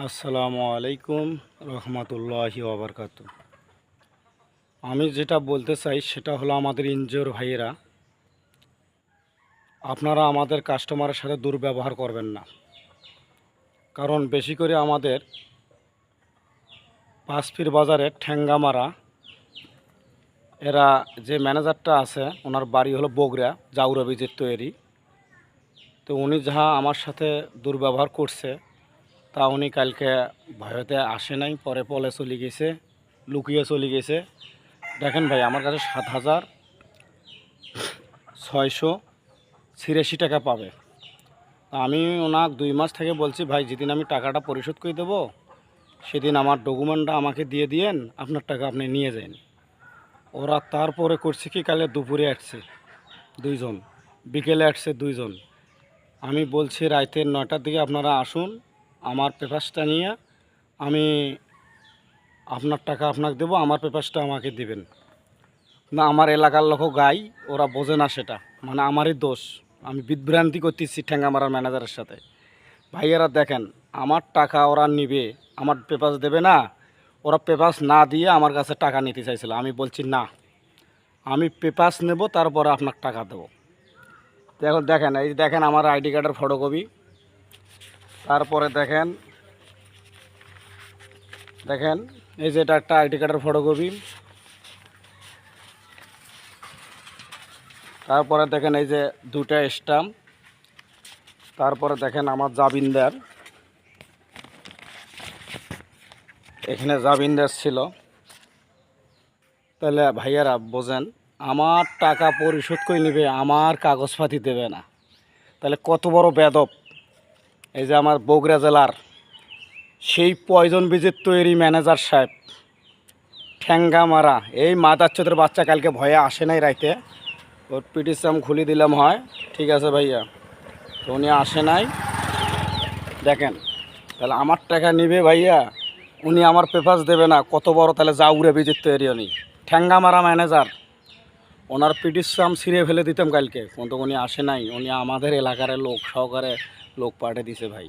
আসসালামু আলাইকুম রহমতুল্লাহি ওবরকাতু। আমি যেটা বলতে চাই সেটা হলো আমাদের এনজিওর ভাইয়েরা, আপনারা আমাদের কাস্টমারের সাথে দুর্ব্যবহার করবেন না। কারণ বেশি করে আমাদের পাঁচপির বাজারে ঠ্যাঙ্গামারা এরা যে ম্যানেজারটা আছে ওনার বাড়ি হলো বগুড়া জাউরা বীজের তৈরি। তো উনি যাহা আমার সাথে দুর্ব্যবহার করছে তা উনি কালকে ভয়তে আসে নাই, পরে পলে চলে গেছে, লুকিয়ে চলে গেছে। দেখেন ভাই, আমার কাছে 7,686 টাকা পাবে। আমি ওনাকে 2 মাস থেকে বলছি, ভাই যেদিন আমি টাকাটা পরিশোধ করে দেবো সেদিন আমার ডকুমেন্টটা আমাকে দিয়ে দিয়েন, আপনার টাকা আপনি নিয়ে যান। ওরা তারপরে করছে কি, কালে দুপুরে আসছে 2 জন, বিকেলে আসছে 2 জন। আমি বলছি রাতের 9টার দিকে আপনারা আসুন, আমার পেপারসটা নিয়ে আমি আপনার টাকা আপনাকে দেবো, আমার পেপারসটা আমাকে দিবেন না। আমার এলাকার লোকও গাই, ওরা বোঝে না সেটা, মানে আমারই দোষ। আমি বিভ্রান্তি করতেছি ঠ্যাঙ্গামারার ম্যানেজারের সাথে। ভাইয়েরা দেখেন, আমার টাকা ওরা নিবে, আমার পেপার দেবে না। ওরা পেপার না দিয়ে আমার কাছে টাকা নিতে চাইছিল। আমি বলছি না, আমি পেপার নেব, তারপরে আপনার টাকা দেবো। এখন দেখেন, এই দেখেন আমার আইডি কার্ডের ফটোকপি। তারপরে দেখেন দেখেন এই যে এটা একটা আইডি কার্ডের ফটোকপি। তারপরে দেখেন এই যে 2টা স্ট্যাম্প। তারপরে দেখেন আমার জাবিনদার, এখানে জাবিনদার ছিল। তাহলে ভাইয়ারা বোঝেন, আমার টাকা পরিশোধ করে নেবে, আমার কাগজপাতি দেবে না, তাহলে কত বড় বেদব। এই যে আমার বগুড়া জেলার সেই পয়জন বীজের তৈরি ম্যানেজার সাহেব ঠ্যাঙ্গামারা, এই মাদারচোদের বাচ্চা কালকে ভয়ে আসে নাই রাইতে। ওর পিটিশন খুলে দিলাম হয়, ঠিক আছে ভাইয়া, তো উনি আসে নাই। দেখেন, তাহলে আমার টাকা নিবে ভাইয়া, উনি আমার পেপার দেবে না, কত বড় তাহলে জাউরে বীজের তৈরি। উনি ঠ্যাঙ্গামারা ম্যানেজার, ওনার পিটিশন ছিঁড়ে ফেলে দিতাম কালকে, কিন্তু উনি আসে নাই। উনি আমাদের এলাকার লোক সহকারে লোক পাঠিয়ে দিছে ভাই।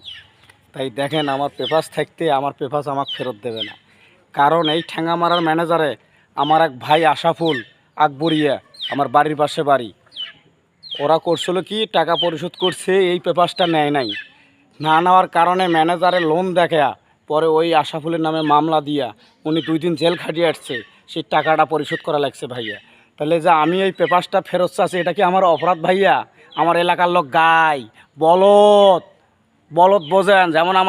তাই দেখেন, আমার পেপার থাকতে আমার পেপার আমাকে ফেরত দেবে না। কারণ এই ঠ্যাঙ্গামারার ম্যানেজারে আমার এক ভাই আশাফুল আকবরিয়া, আমার বাড়ির পাশে বাড়ি, ওরা করছিল কি, টাকা পরিশোধ করছে, এই পেপারসটা নেয় নাই। না নেওয়ার কারণে ম্যানেজারের লোন দেখে পরে ওই আশাফুলের নামে মামলা দিয়া উনি 2 দিন জেল খাটিয়ে আসছে, সেই টাকাটা পরিশোধ করা লাগছে ভাইয়া। তাহলে যে আমি এই পেপারসটা ফেরত চাচ্ছি, এটা কি আমার অপরাধ ভাইয়া? আমার এলাকার লোক গাই বলদ বলদ বোঝেন, যেমন আমার